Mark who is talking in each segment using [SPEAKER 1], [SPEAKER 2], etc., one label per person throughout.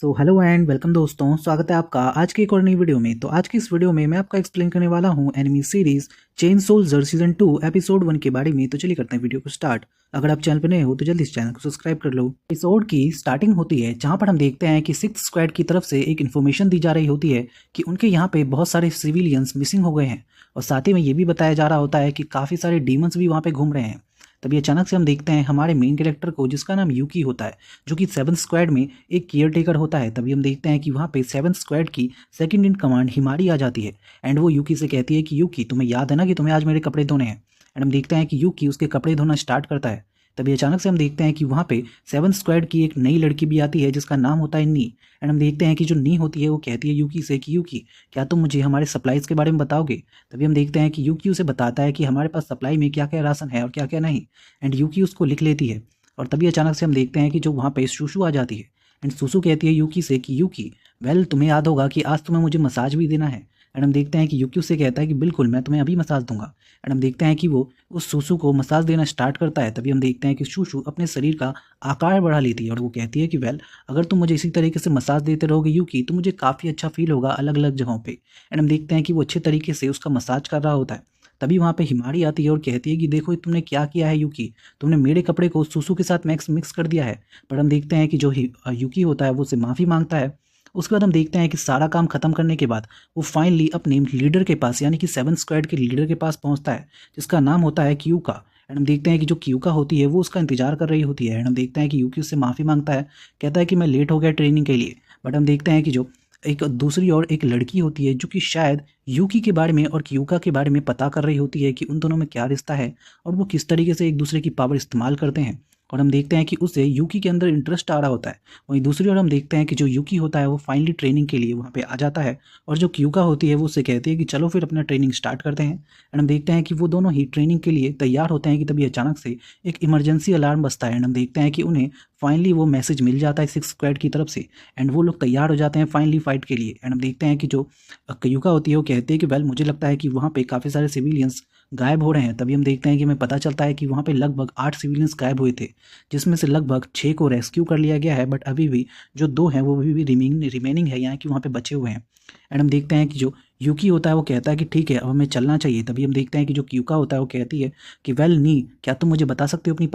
[SPEAKER 1] Hello and welcome दोस्तों, स्वागत है आपका आज की एक और नई वीडियो में। तो आज की इस वीडियो में मैं आपका एक्सप्लेन करने वाला हूं enemy series chain soldier season 2 episode 1 के बारे में। तो चलिए करते हैं वीडियो को स्टार्ट। अगर आप चैनल पर नए हो तो जल्दी इस चैनल को सब्सक्राइब कर लो। एपिसोड की स्टार्टिंग होती है जहां पर हम देखते हैं कि 6th स्क्वाड की तरफ से एक इन्फॉर्मेशन दी जा रही होती है कि उनके यहाँ पे बहुत सारे सिविलियंस मिसिंग हो गए हैं, और साथ ही में ये भी बताया जा रहा होता है कि काफ़ी सारे डीमंस भी वहाँ पे घूम रहे हैं। तभी अचानक से हम देखते हैं हमारे मेन कैरेक्टर को, जिसका नाम यूकी होता है, जो कि 7th स्क्वाड में एक केयर टेकर होता है। तभी हम देखते हैं कि वहाँ पे 7th स्क्वाड की सेकंड इन कमांड हिमारी आ जाती है, एंड वो यूकी से कहती है कि यूकी, तुम्हें याद है ना कि तुम्हें आज मेरे कपड़े धोने हैं। एंड हम देखते हैं कि यूकी उसके कपड़े धोना स्टार्ट करता है। तभी अचानक से हम देखते हैं कि वहाँ पे 7th स्क्वाड की एक नई लड़की भी आती है जिसका नाम होता है नी। एंड हम देखते हैं कि जो नी होती है वो कहती है यूकी से कि यूकी, क्या तुम मुझे हमारे सप्लाईज के बारे में बताओगे। तभी हम देखते हैं कि यूकी उसे बताता है कि हमारे पास सप्लाई में क्या क्या राशन है और क्या क्या नहीं। एंड यूकी उसको लिख लेती है। और तभी अचानक से हम देखते हैं कि जो वहाँ पे सुसु आ जाती है। एंड सुसु कहती है यूकी से कि यूकी, वेल तुम्हें याद होगा कि आज तुम्हें मुझे मसाज भी देना है। एंड हम देखते हैं कि यूकी उससे कहता है कि बिल्कुल, मैं तुम्हें अभी मसाज दूंगा। एंड हम देखते हैं कि वो उस सुसु को मसाज देना स्टार्ट करता है। तभी हम देखते हैं कि सुसु अपने शरीर का आकार बढ़ा लेती है और वो कहती है कि वेल, अगर तुम मुझे इसी तरीके से मसाज देते रहोगे यूकी, तो मुझे काफ़ी अच्छा फील होगा अलग अलग जगहों पे। एंड हम देखते हैं कि वो अच्छे तरीके से उसका मसाज कर रहा होता है। तभी वहाँ पे हिमारी आती है और कहती है कि देखो तुमने क्या किया है यूकी, तुमने मेरे कपड़े को सुसु के साथ मिक्स कर दिया है। पर हम देखते हैं कि जो यूकी होता है वो उससे माफ़ी मांगता है। उसके बाद हम देखते हैं कि सारा काम खत्म करने के बाद वो फाइनली अपने लीडर के पास, यानी कि 7th स्क्वाड के लीडर के पास पहुंचता है, जिसका नाम होता है क्यूका। एंड हम देखते हैं कि जो क्यूका होती है वो उसका इंतजार कर रही होती है। एंड हम देखते हैं कि यूकी उससे माफ़ी मांगता है, कहता है कि मैं लेट हो गया ट्रेनिंग के लिए। बट हम देखते हैं कि जो एक दूसरी ओर एक लड़की होती है जो कि शायद यूकी के बारे में और क्यूका के बारे में पता कर रही होती है कि उन दोनों में क्या रिश्ता है और वो किस तरीके से एक दूसरे की पावर इस्तेमाल करते हैं। और हम देखते हैं कि उसे यूकी के अंदर इंटरेस्ट आ रहा होता है। वहीं दूसरी ओर हम देखते हैं कि जो यूकी होता है वो फाइनली ट्रेनिंग के लिए वहाँ पे आ जाता है, और जो क्यूका होती है वो उससे कहती है कि चलो फिर अपना ट्रेनिंग स्टार्ट करते हैं। एंड हम देखते हैं कि वो दोनों ही ट्रेनिंग के लिए तैयार होते हैं कि तभी अचानक से एक इमरजेंसी अलार्म बजता है। एंड हम देखते हैं कि उन्हें फाइनली वो मैसेज मिल जाता है 6th स्क्वाड की तरफ से, एंड वो लोग तैयार हो जाते हैं फाइनली फाइट के लिए। एंड हम देखते हैं कि जो क्यूका होती है वो कहती है कि वेल, मुझे लगता है कि वहाँ पे काफ़ी सारे सिविलियंस गायब हो रहे हैं। तभी हम देखते हैं कि हमें पता चलता है कि वहाँ पे लगभग 8 सिविलियंस गायब हुए थे, जिसमें से लगभग 6 को रेस्क्यू कर लिया गया है, बट अभी भी जो 2 हैं वो अभी भी रिमेनिंग है, यहाँ कि वहाँ पे बचे हुए हैं। एंड हम देखते हैं कि जो यूकी होता है वो कहता है कि ठीक है, अब हमें चलना चाहिए। तभी हम देखते हैं कि जो क्यूका होता है वो कहती है कि वेल नी, क्या तुम मुझे बता सकते हो अपनी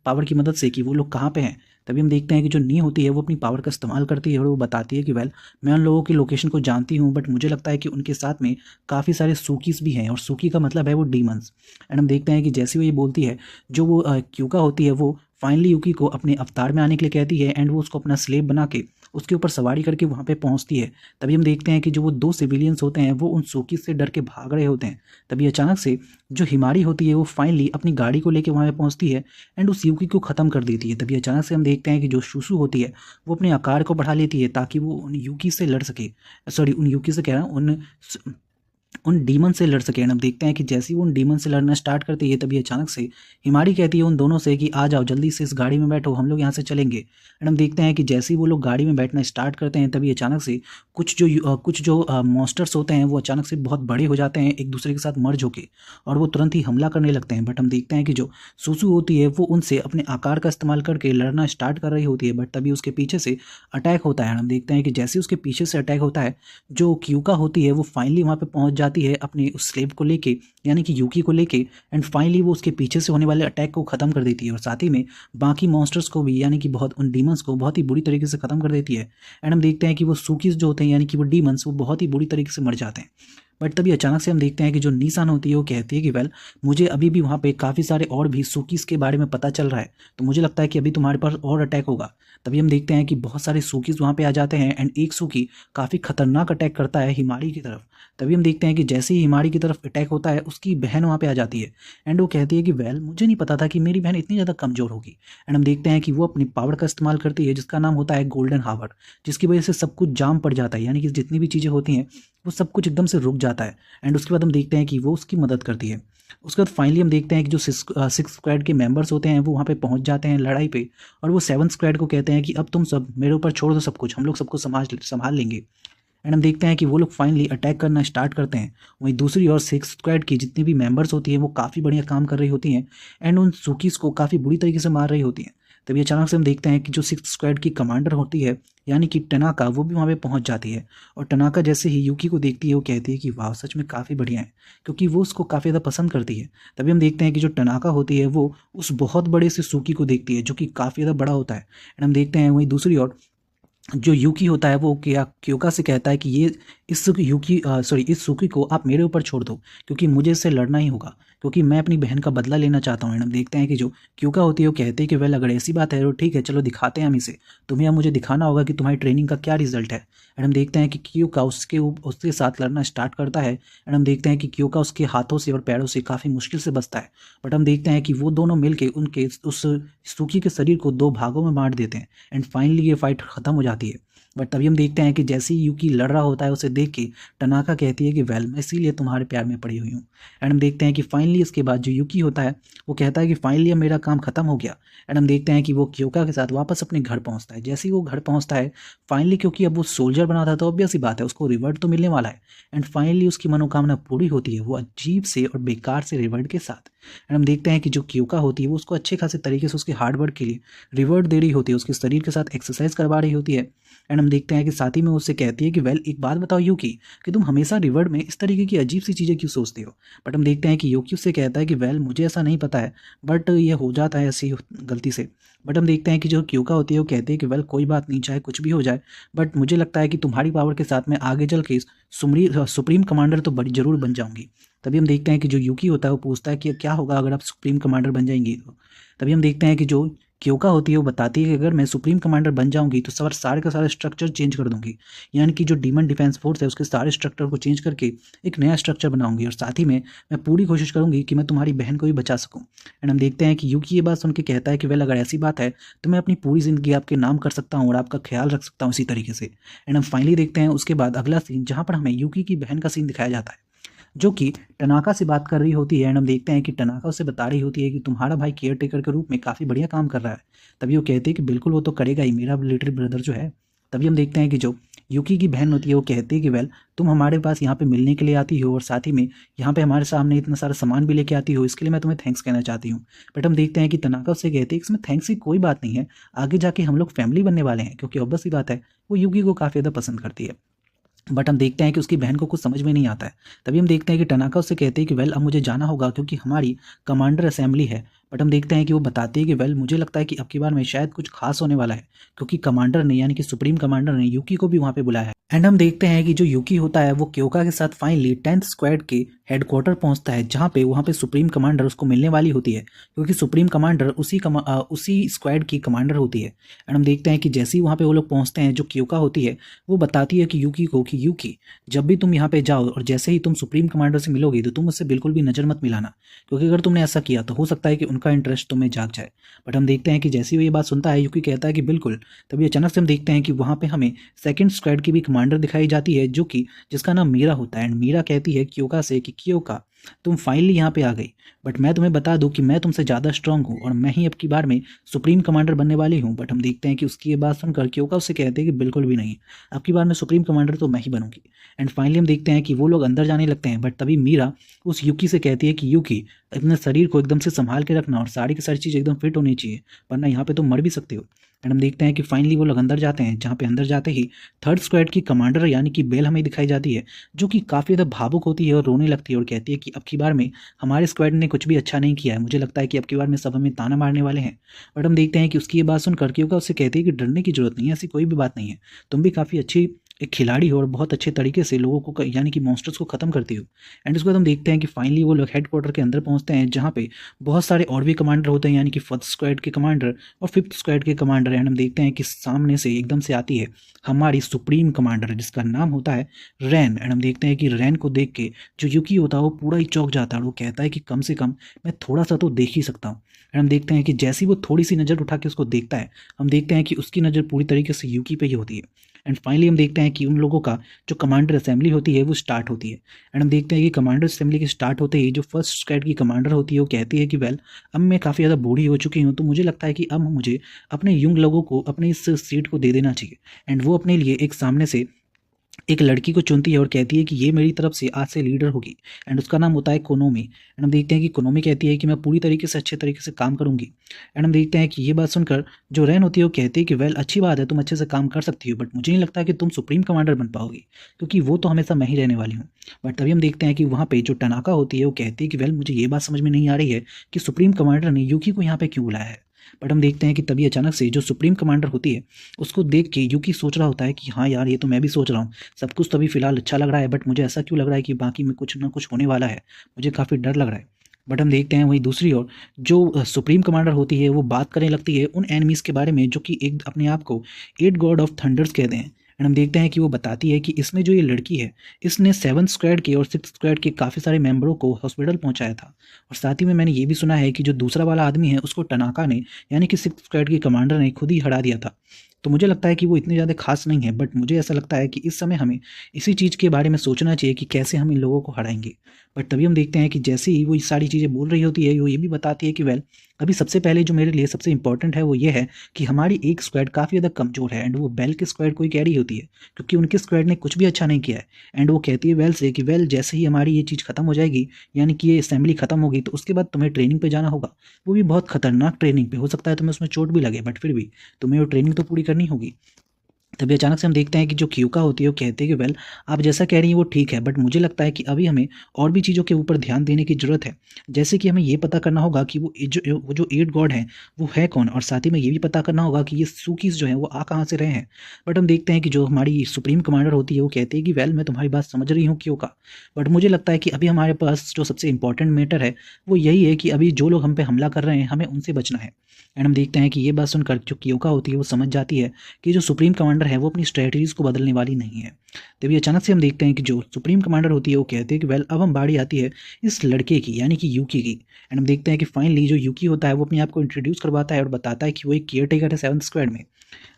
[SPEAKER 1] पावर की मदद से कि वो लोग कहाँ पे हैं। तभी हम देखते हैं कि जो नी होती है वो अपनी पावर का इस्तेमाल करती है और वो बताती है कि वेल, मैं उन लोगों की लोकेशन को जानती हूँ, बट मुझे लगता है कि उनके साथ में काफ़ी सारे सूकीस भी हैं, और सूकी का मतलब है वो डीमंस। एंड हम देखते हैं कि जैसे वो ये बोलती है, जो वो क्यूका होती है वो फाइनली यूकी को अपने अवतार में आने के लिए कहती है, एंड वो उसको अपना स्लेव बना के उसके ऊपर सवारी करके वहाँ पे पहुँचती है। तभी हम देखते हैं कि जो वो 2 सिविलियंस होते हैं वो उन सूकी से डर के भाग रहे होते हैं। तभी अचानक से जो हिमारी होती है वो फाइनली अपनी गाड़ी को लेके वहाँ पे पहुँचती है एंड उस यूकी को ख़त्म कर देती है। तभी अचानक से हम देखते हैं कि जो सुसु होती है वो अपने आकार को बढ़ा लेती है ताकि वो उन यूकी से लड़ सके। सॉरी, उन यूकी से कह रहा हूँ, उन डीमन से लड़ सके। एंड हम देखते हैं कि जैसे ही वो उन डीमन से लड़ना स्टार्ट करती है, तभी अचानक से हिमारी कहती है उन दोनों से कि आ जाओ जल्दी से इस गाड़ी में बैठो, हम लोग यहाँ से चलेंगे। एंड हम देखते हैं कि जैसे ही वो लोग गाड़ी में बैठना स्टार्ट करते हैं, तभी अचानक से कुछ जो मॉन्स्टर्स होते हैं वो अचानक से बहुत बड़े हो जाते हैं एक दूसरे के साथ मर्ज होके, और वो तुरंत ही हमला करने लगते हैं। बट हम देखते हैं कि जो सुसु होती है वो उनसे अपने आकार का इस्तेमाल करके लड़ना स्टार्ट कर रही होती है, बट तभी उसके पीछे से अटैक होता है। हम देखते हैं कि जैसे ही उसके पीछे से अटैक होता है, जो क्यूका होती है वो फाइनली वहाँ पे पहुँच जाती है अपने उस स्लेव को लेके, यानी कि यूकी को लेके, एंड फाइनली वो उसके पीछे से होने वाले अटैक को ख़त्म कर देती है, और साथ ही में बाकी मॉन्स्टर्स को भी, यानी कि बहुत उन डीमंस को बहुत ही बुरी तरीके से ख़त्म कर देती है। एंड हम देखते हैं कि वो सूकीज जो होते हैं, यानी कि वो डीमंस, वो बहुत ही बुरी तरीके से मर जाते हैं। बट तभी अचानक से हम देखते हैं कि जो नीसान होती है वो कहती है कि वेल, मुझे अभी भी वहाँ पे काफ़ी सारे और भी सूकीज के बारे में पता चल रहा है, तो मुझे लगता है कि अभी तुम्हारे पास और अटैक होगा। तभी हम देखते हैं कि बहुत सारे सूकीज वहाँ पे आ जाते हैं, एंड एक सूकी काफ़ी खतरनाक अटैक करता है हिमारी की तरफ। तभी हम देखते हैं कि जैसे ही हिमारी की तरफ अटैक होता है, उसकी बहन वहाँ पे आ जाती है, एंड वो कहती है कि वेल, मुझे नहीं पता था कि मेरी बहन इतनी ज़्यादा कमज़ोर होगी। एंड हम देखते हैं कि वो अपनी पावर का इस्तेमाल करती है जिसका नाम होता है गोल्डन हावर, जिसकी वजह से सब कुछ जाम पड़ जाता है, यानी कि जितनी भी चीज़ें होती हैं वो सब कुछ एकदम से रुक जाता है। एंड उसके बाद हम देखते हैं कि वो उसकी मदद करती है। उसके बाद फाइनली हम देखते हैं कि जो 6 स्क्वाड के मेंबर्स होते हैं वो वहाँ पे पहुँच जाते हैं लड़ाई पे, और वो 7th स्क्वाड को कहते हैं कि अब तुम सब मेरे ऊपर छोड़ दो सब कुछ, हम लोग सबको संभाल लेंगे। एंड हम देखते हैं कि वो लोग फाइनली अटैक करना स्टार्ट करते हैं। वहीं दूसरी ओर 6 स्क्वाड की जितनी भी मेंबर्स होती हैं वो काफ़ी बढ़िया काम कर रही होती हैं, एंड उन सूकीज़ को काफ़ी बुरी तरीके से मार रही होती हैं। तभी अचानक से हम देखते हैं कि जो 6th स्क्वाड की कमांडर होती है यानी कि टनाका, वो भी वहाँ पे पहुँच जाती है। और टनाका जैसे ही यूकी को देखती है वो कहती है कि वाह सच में काफ़ी बढ़िया है, क्योंकि वो उसको काफ़ी ज़्यादा पसंद करती है। तभी हम देखते हैं कि जो टनाका होती है वो उस बहुत बड़े से सूकी को देखती है जो कि काफ़ी ज़्यादा बड़ा होता है। एंड हम देखते हैं वहीं दूसरी ओर जो यूकी होता है वो क्योका से कहता है कि ये इस सूकी को आप मेरे ऊपर छोड़ दो, क्योंकि मुझे इससे लड़ना ही होगा, क्योंकि मैं अपनी बहन का बदला लेना चाहता हूँ। एंड हम देखते हैं कि जो क्योका होती है वो कहते हैं कि वेल अगर ऐसी बात है तो ठीक है, चलो दिखाते हैं हम इसे। तुम्हें अब मुझे दिखाना होगा कि तुम्हारी ट्रेनिंग का क्या रिजल्ट है। एंड हम देखते हैं कि क्योका उसके साथ लड़ना स्टार्ट करता है। एंड हम देखते हैं कि क्योका उसके हाथों से और पैरों से काफ़ी मुश्किल से बचता है। बट हम देखते हैं कि वो दोनों मिलके उनके उस सूकी के शरीर को 2 भागों में बांट देते हैं। एंड फाइनली ये फाइट खत्म हो जाती है। बट तभी हम देखते हैं कि जैसे ही यूकी लड़ रहा होता है उसे देख के टनाका कहती है कि वेल मैं इसीलिए तुम्हारे प्यार में पड़ी हुई हूँ। एंड हम देखते हैं कि फाइनली इसके बाद जो यूकी होता है वो कहता है कि फाइनली अब मेरा काम खत्म हो गया। एंड हम देखते हैं कि वो क्योका के साथ वापस अपने घर पहुंचता है। जैसे ही वो घर पहुंचता है फाइनली, क्योंकि अब वो सोल्जर बना था तो ऑब्वियस ही बात है उसको रिवॉर्ड तो मिलने वाला है। एंड फाइनली उसकी मनोकामना पूरी होती है, वो अजीब से और बेकार से रिवॉर्ड के साथ। एंड हम देखते हैं कि जो क्योका होती है वो उसको अच्छे खासे तरीके से उसके हार्डवर्क के लिए रिवॉर्ड दे रही होती है, उसके शरीर के साथ एक्सरसाइज करवा रही होती है। एंड हम देखते हैं कि साथ ही में उससे कहती है कि वेल एक बात बताओ यूकी, कि तुम हमेशा रिवर्ड में इस तरीके की अजीब सी चीज़ें क्यों सोचते हो। बट हम देखते हैं कि यूकी उससे कहता है कि वेल मुझे ऐसा नहीं पता है, बट ये हो जाता है ऐसी गलती से। बट हम देखते हैं कि जो क्योका होती है वो कहती है कि वेल कोई बात नहीं, चाहे कुछ भी हो जाए, बट मुझे लगता है कि तुम्हारी पावर के साथ मैं आगे चल के सुप्रीम कमांडर तो बड़ी ज़रूर बन जाऊंगी। तभी हम देखते हैं कि जो यूकी होता है वो पूछता है कि क्या होगा अगर आप सुप्रीम कमांडर बन जाएंगी तो। तभी हम देखते हैं कि जो क्योका होती है वो बताती है कि अगर मैं सुप्रीम कमांडर बन जाऊंगी तो सारे का सारा स्ट्रक्चर चेंज कर दूंगी, यानी कि जो डीमन डिफेंस फोर्स है उसके सारे स्ट्रक्चर को चेंज करके एक नया स्ट्रक्चर बनाऊंगी। और साथ ही में मैं पूरी कोशिश करूंगी कि मैं तुम्हारी बहन को भी बचा सकूं। एंड हम देखते हैं कि यूकी ये बात सुन के कहता है कि वेल अगर ऐसी बात है तो मैं अपनी पूरी ज़िंदगी आपके नाम कर सकता हूँ और आपका ख्याल रख सकता हूँ इसी तरीके से। एंड हम फाइनली देखते हैं उसके बाद अगला सीन जहाँ पर हमें यूकी की बहन का सीन दिखाया जाता है, जो कि टनाका से बात कर रही होती है। एंड हम देखते हैं कि टनाका उसे बता रही होती है कि तुम्हारा भाई केयर टेकर के रूप में काफ़ी बढ़िया काम कर रहा है। तभी वो कहती है कि बिल्कुल वो तो करेगा ही, मेरा लिटिल ब्रदर जो है। तभी हम देखते हैं कि जो यूकी की बहन होती है वो कहती है कि वेल तुम हमारे पास यहाँ पे मिलने के लिए आती हो और साथ ही में यहाँ पे हमारे सामने इतना सारा सामान भी लेके आती हो, इसके लिए मैं तुम्हें थैंक्स कहना चाहती हूँ। बट हम देखते हैं कि टनाका उससे कहती है कि इसमें थैंक्स की कोई बात नहीं है, आगे जाके हम लोग फैमिली बनने वाले हैं, क्योंकि ऑब्वियस सी बात है वो यूकी को काफ़ी ज़्यादा पसंद करती है। बट हम देखते हैं कि उसकी बहन को कुछ समझ में नहीं आता है। तभी हम देखते हैं कि टनाका उससे कहते हैं कि वेल अब मुझे जाना होगा क्योंकि हमारी कमांडर असेंबली है। बट हम देखते हैं कि वो बताती है कि वेल मुझे लगता है कि अब की बार में शायद कुछ खास होने वाला है, क्योंकि कमांडर ने यानी कि सुप्रीम कमांडर ने यूकी को भी वहाँ पे बुलाया है। एंड हम देखते हैं कि जो यूकी होता है वो क्योका के साथ फाइनली 10th स्क्वाड के हेडक्वार्टर पहुंचता है, जहाँ पे वहाँ पे सुप्रीम कमांडर उसको मिलने वाली होती है, क्योंकि सुप्रीम कमांडर उसी स्क्वाड की कमांडर होती है। एंड हम देखते हैं कि जैसे ही वहाँ पे वो लोग पहुँचते हैं, जो क्योका होती है वो बताती है कि यूकी को कि यूकी जब भी तुम यहाँ पे जाओ और जैसे ही तुम सुप्रीम कमांडर से मिलोगे तो तुम उससे बिल्कुल भी नज़र मत मिलाना, क्योंकि अगर तुमने ऐसा किया तो हो सकता है कि उनका इंटरेस्ट तुम्हें जाग जाए। बट हम देखते हैं कि जैसे ही वो ये बात सुनता है यूकी कहता है कि बिल्कुल। तभी अचानक से हम देखते हैं कि वहाँ पे हमें 2nd स्क्वाड की भी कमांडर दिखाई जाती है, जो कि जिसका नाम मीरा होता है। एंड मीरा कहती है क्योका से कि क्योका तुम फाइनली यहाँ पे आ गई, बट मैं तुम्हें बता दूं कि मैं तुमसे ज़्यादा स्ट्रांग हूँ और मैं ही अब की बार में सुप्रीम कमांडर बनने वाली हूँ। बट हम देखते हैं कि उसकी ये बात सुनकर क्योका उससे कहते हैं कि बिल्कुल भी नहीं, अब की बार में सुप्रीम कमांडर तो मैं ही बनूंगी। एंड फाइनली हम देखते हैं कि वो लोग अंदर जाने लगते हैं, बट तभी मीरा उस यूकी से कहती है कि यूकी अपने शरीर को एकदम से संभाल के रखना और सारी की सारी चीज़ एकदम फिट होनी चाहिए, वरना यहाँ पे तुम मर भी सकते हो। एंड हम देखते हैं कि फाइनली वो लोग अंदर जाते हैं, जहाँ पे अंदर जाते ही 3rd स्क्वाड की कमांडर यानी कि बेल हमें दिखाई जाती है, जो कि काफ़ी ज़्यादा भावुक होती है और रोने लगती है और कहती है कि अब की बार में हमारे स्क्वाड ने कुछ भी अच्छा नहीं किया है, मुझे लगता है कि अब की बार में सब हमें ताना मारने वाले हैं। बट हम देखते हैं कि उसकी ये बात सुनकर क्योंकि उससे कहती है कि डरने की जरूरत नहीं है, ऐसी कोई भी बात नहीं है, तुम भी काफ़ी अच्छी एक खिलाड़ी हो और बहुत अच्छे तरीके से लोगों को यानी कि मॉन्स्टर्स को ख़त्म करती हो। एंड उसके बाद हम देखते हैं कि फाइनली वो लोग हेडक्वार्टर के अंदर पहुंचते हैं, जहाँ पे बहुत सारे और भी कमांडर होते हैं, यानी कि 1st स्क्वाड के कमांडर और 5th स्क्वाड के कमांडर। एंड हम देखते हैं कि सामने से एकदम से आती है हमारी सुप्रीम कमांडर, जिसका नाम होता है रैन। एंड हम देखते हैं कि रैन को देख के जो यूकी होता है वो पूरा ही चौंक जाता है और वो कहता है कि कम से कम मैं थोड़ा सा तो देख ही सकता हूँ। एंड हम देखते हैं कि जैसे ही वो थोड़ी सी नज़र उठा के उसको देखता है, हम देखते हैं कि उसकी नज़र पूरी तरीके से यूकी पे ही होती है। एंड फाइनली हम देखते हैं कि उन लोगों का जो कमांडर असेंबली होती है वो स्टार्ट होती है। एंड हम देखते हैं कि कमांडर असेंबली के स्टार्ट होते ही जो 1st स्क्वाड की कमांडर होती है वो कहती है कि वेल अब मैं काफ़ी ज़्यादा बूढ़ी हो चुकी हूँ, तो मुझे लगता है कि अब मुझे अपने यंग लोगों को अपने इस सीट को दे देना चाहिए। एंड वो अपने लिए एक सामने से एक लड़की को चुनती है और कहती है कि ये मेरी तरफ से आज से लीडर होगी एंड उसका नाम होता है कोनोमी। एंड हम देखते हैं कि कोनोमी कहती है कि मैं पूरी तरीके से अच्छे तरीके से काम करूंगी। एंड हम देखते हैं कि ये बात सुनकर जो रैन होती है वो कहती है कि वेल अच्छी बात है, तुम अच्छे से काम कर सकती हो, बट मुझे नहीं लगता कि तुम सुप्रीम कमांडर बन पाओगी, क्योंकि वो तो हमेशा मैं ही रहने वाली हूँ। बट तभी हम देखते हैं कि वहाँ पे जो टनाका होती है वो कहती है कि वेल मुझे ये बात समझ में नहीं आ रही है कि सुप्रीम कमांडर ने यूकी को यहाँ पे क्यों बुलाया है। बट हम देखते हैं कि तभी अचानक से जो सुप्रीम कमांडर होती है उसको देख के यूकी सोच रहा होता है कि हाँ यार, ये तो मैं भी सोच रहा हूँ, सब कुछ तो अभी फिलहाल अच्छा लग रहा है, बट मुझे ऐसा क्यों लग रहा है कि बाकी में कुछ ना कुछ होने वाला है, मुझे काफ़ी डर लग रहा है। बट हम देखते हैं वहीं दूसरी ओर जो सुप्रीम कमांडर होती है वो बात करने लगती है उन एनिमीज़ के बारे में जो कि एक अपने आप को 8 गॉड ऑफ थंडर्स कहते हैं। एंड हम देखते हैं कि वो बताती है कि इसमें जो ये लड़की है इसने 7th स्क्वाड के और 6th स्क्वाड के काफ़ी सारे मेंबरों को हॉस्पिटल पहुंचाया था। और साथ ही में मैंने ये भी सुना है कि जो दूसरा वाला आदमी है उसको टनाका ने, यानी कि 6th स्क्वाड के कमांडर ने खुद ही हरा दिया था। तो मुझे लगता है कि वो इतने ज़्यादा खास नहीं है, बट मुझे ऐसा लगता है कि इस समय हमें इसी चीज़ के बारे में सोचना चाहिए कि कैसे हम इन लोगों को हराएंगे। बट तभी हम देखते हैं कि जैसे ही वो ये सारी चीज़ें बोल रही होती है वो ये भी बताती है कि वेल अभी सबसे पहले जो मेरे लिए सबसे इंपॉर्टेंट है वो ये है कि हमारी एक स्क्वाड काफ़ी ज़्यादा कमज़ोर है एंड वो बेल के स्क्वाड को ही कह रही होती है, क्योंकि उनके स्क्वाड ने कुछ भी अच्छा नहीं किया है। एंड वो कहती है वेल से कि वेल जैसे ही हमारी ये चीज़ खत्म हो जाएगी, यानी कि ये असेंबली खत्म होगी, तो उसके बाद तुम्हें ट्रेनिंग पे जाना होगा, वो भी बहुत खतरनाक ट्रेनिंग पे। हो सकता है तुम्हें उसमें चोट भी लगे, बट फिर भी तुम्हें वो ट्रेनिंग तो पूरी करनी होगी। तभी अचानक से हम देखते हैं कि जो क्यूका होती है वो कहती है कि वेल आप जैसा कह रही हैं वो ठीक है, बट मुझे लगता है कि अभी हमें और भी चीज़ों के ऊपर ध्यान देने की ज़रूरत है। जैसे कि हमें ये पता करना होगा कि वो जो 8 गॉड हैं वो है कौन, और साथ ही में ये भी पता करना होगा कि ये सूकीज जो हैं वो आ कहाँ से रहे हैं। बट हम देखते हैं कि जो हमारी सुप्रीम कमांडर होती है वो कहती है कि वेल मैं तुम्हारी बात समझ रही हूँ क्यूका, बट मुझे लगता है कि अभी हमारे पास जो सबसे इंपॉर्टेंट मैटर है वो यही है कि अभी जो लोग हम पे हमला कर रहे हैं हमें उनसे बचना है। एंड हम देखते हैं कि ये बात सुनकर जो क्यूका होती है वो समझ जाती है कि जो सुप्रीम कमांडर है वो अपनी स्ट्रेटजीज को बदलने वाली नहीं है। तभी अचानक से हम देखते हैं कि जो सुप्रीम कमांडर होती है वो कहते हैं कि वेल अब हम बारी आती है इस लड़के की, यानी कि यूकी की। एंड हम देखते हैं कि फाइनली जो यूकी होता है वो अपने आप को इंट्रोड्यूस करवाता है और बताता है कि वो एक केयर टेकर है 7th स्क्वाड में।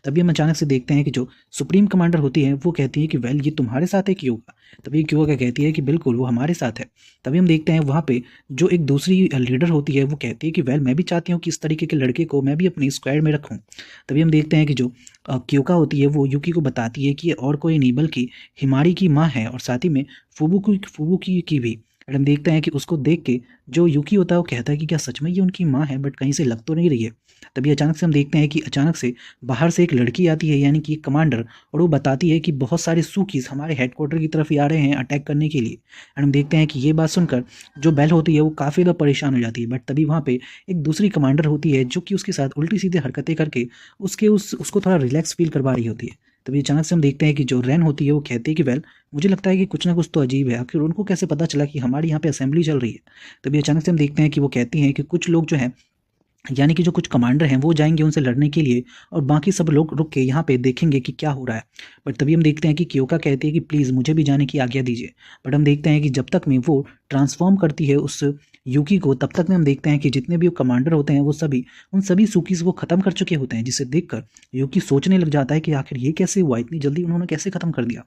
[SPEAKER 1] तभी हम अचानक से देखते हैं कि जो सुप्रीम कमांडर होती है वो कहती है कि वेल ये तुम्हारे साथ है क्यूका। तभी क्यूका कहती है कि बिल्कुल वो हमारे साथ है। तभी हम देखते हैं वहाँ पे जो एक दूसरी लीडर होती है वो कहती है कि वेल मैं भी चाहती हूँ कि इस तरीके के लड़के को मैं भी अपनी स्क्वाड में रखूँ। तभी हम देखते हैं कि जो क्योका होती है वो यूकी को बताती है कि ये और कोई नहीं बल्कि हिमारी की माँ है, और साथ ही में फुबुकी की भी। और हम देखते हैं कि उसको देख के जो यूकी होता है वो कहता है कि क्या सच में ये उनकी माँ है, बट कहीं से लग तो नहीं रही है। तभी अचानक से हम देखते हैं कि अचानक से बाहर से एक लड़की आती है, यानी कि एक कमांडर, और वो बताती है कि बहुत सारे सूकीज हमारे हेडक्वार्टर की तरफ ही आ रहे हैं अटैक करने के लिए। एंड हम देखते हैं कि ये बात सुनकर जो बेल होती है वो काफ़ी ज़्यादा परेशान हो जाती है। बट तभी वहाँ पे एक दूसरी कमांडर होती है जो कि उसके साथ उल्टी सीधी हरकतें करके उसको थोड़ा रिलैक्स फील करवा रही होती है। तभी अचानक से हम देखते हैं कि जो रैन होती है वो कहती है कि वेल मुझे लगता है कि कुछ ना कुछ तो अजीब है, आखिर उनको कैसे पता चला कि हमारे यहाँ पे असेंबली चल रही है। तभी अचानक से हम देखते हैं कि वो कहती हैं कि कुछ लोग जो हैं, यानी कि जो कुछ कमांडर हैं वो जाएंगे उनसे लड़ने के लिए, और बाकी सब लोग रुक के यहाँ पे देखेंगे कि क्या हो रहा है। बट तभी हम देखते हैं कि क्योका कहती है कि प्लीज़ मुझे भी जाने की आज्ञा दीजिए। बट हम देखते हैं कि जब तक में वो ट्रांसफॉर्म करती है उस यूकी को, तब तक में हम देखते हैं कि जितने भी कमांडर होते हैं वो सभी उन सभी सूकीज को ख़त्म कर चुके होते हैं, जिसे देखकर यूकी सोचने लग जाता है कि आखिर ये कैसे हुआ, इतनी जल्दी उन्होंने कैसे ख़त्म कर दिया।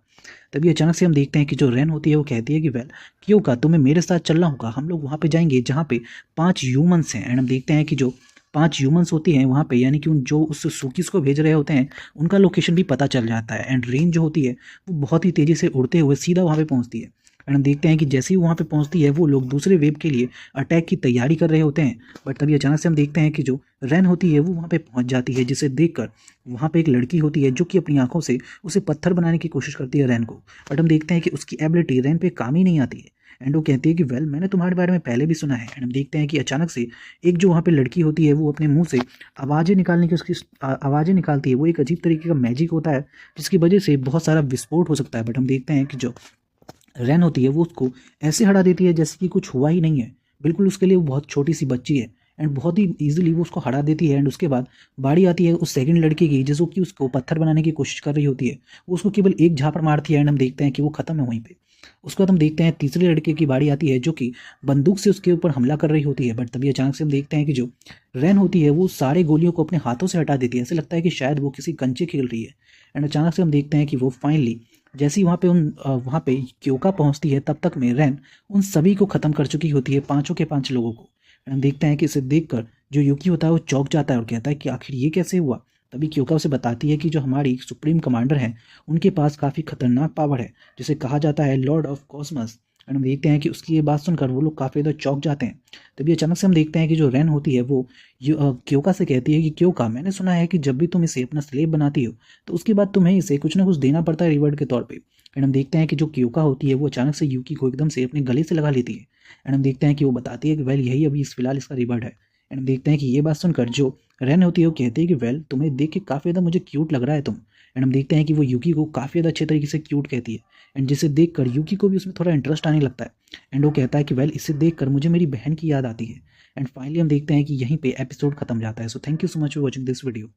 [SPEAKER 1] तभी अचानक से हम देखते हैं कि जो रैन होती है वो कहती है कि वेल क्योका तुम्हें मेरे साथ चलना होगा, हम लोग वहाँ पे जाएंगे जहाँ पे 5 ह्यूमंस हैं। एंड हम देखते हैं कि जो 5 ह्यूमंस होती हैं वहाँ पे, यानी कि उन जो उस सूकीज को भेज रहे होते हैं उनका लोकेशन भी पता चल जाता है। एंड रेंज जो होती है वो बहुत ही तेज़ी से उड़ते हुए सीधा वहाँ पे पहुँचती है। एंड हम देखते हैं कि जैसे ही वहाँ पे पहुँचती है वो लोग दूसरे वेव के लिए अटैक की तैयारी कर रहे होते हैं। बट तभी अचानक से हम देखते हैं कि जो रैन होती है वो वहाँ पे पहुँच जाती है, जिसे देखकर वहाँ पे एक लड़की होती है जो कि अपनी आंखों से उसे पत्थर बनाने की कोशिश करती है रैन को। बट हम देखते हैं कि उसकी एबिलिटी रैन पे काम ही नहीं आती है। एंड वो कहती है कि वेल मैंने तुम्हारे बारे में पहले भी सुना है। एंड हम देखते हैं कि अचानक से एक जो वहाँ पे लड़की होती है वो अपने मुंह से आवाज़ें निकालने की उसकी आवाज़ें निकालती है। वो एक अजीब तरीके का मैजिक होता है जिसकी वजह से बहुत सारा विस्फोट हो सकता है। बट हम देखते हैं कि जो रैन होती है वो उसको ऐसे हटा देती है जैसे कि कुछ हुआ ही नहीं है। बिल्कुल उसके लिए वो बहुत छोटी सी बच्ची है एंड बहुत ही ईजिली वो उसको हटा देती है। एंड उसके बाद बारी आती है उस सेकंड लड़के की जो कि उसको पत्थर बनाने की कोशिश कर रही होती है। वो उसको केवल एक झापड़ मारती है एंड हम देखते हैं कि वो खत्म है वहीं पे। उसके बाद हम देखते हैं तीसरे लड़के की बारी आती है जो कि बंदूक से उसके ऊपर हमला कर रही होती है। बट तभी अचानक से हम देखते हैं कि जो रैन होती है वो सारे गोलियों को अपने हाथों से हटा देती है। ऐसे लगता है कि शायद वो किसी कंचे खेल रही है। एंड अचानक से हम देखते हैं कि वो फाइनली जैसे ही वहाँ पे क्योका पहुँचती है तब तक में रैन उन सभी को ख़त्म कर चुकी होती है, पाँचों के 5 लोगों को। हम देखते हैं कि इसे देखकर जो यूकी होता है वो चौंक जाता है और कहता है कि आखिर ये कैसे हुआ। तभी क्योका उसे बताती है कि जो हमारी सुप्रीम कमांडर हैं उनके पास काफ़ी खतरनाक पावर है जिसे कहा जाता है लॉर्ड ऑफ कॉस्मस। एंड हम देखते हैं कि उसकी ये बात सुनकर वो लोग काफ़ी ज़्यादा चौंक जाते हैं। तभी अचानक से हम देखते हैं कि जो रेन होती है वो क्योका से कहती है कि क्योका, मैंने सुना है कि जब भी तुम इसे अपना स्लेव बनाती हो तो उसके बाद तुम्हें इसे कुछ ना कुछ देना पड़ता है रिवॉर्ड के तौर पे। एंड हम देखते हैं कि जो क्योका होती है वो अचानक से यूकी को एकदम से अपने गले से लगा लेती है। एंड हम देखते हैं कि वो बताती है कि वेल यही अभी इस फिलहाल इसका रिवॉर्ड है। एंड हम देखते हैं कि ये बात सुनकर जो रेन होती है वो कहती है कि वेल तुम्हें देख के काफ़ी ज़्यादा मुझे क्यूट लग रहा है तुम। एंड हम देखते हैं कि वो यूकी को काफ़ी ज़्यादा अच्छे तरीके से क्यूट कहती है। एंड जिसे देखकर यूकी को भी उसमें थोड़ा इंटरेस्ट आने लगता है। एंड वो कहता है कि वेल इसे देखकर मुझे मेरी बहन की याद आती है। एंड फाइनली हम देखते हैं कि यहीं पे एपिसोड खत्म जाता है। So thank you so much for watching this video.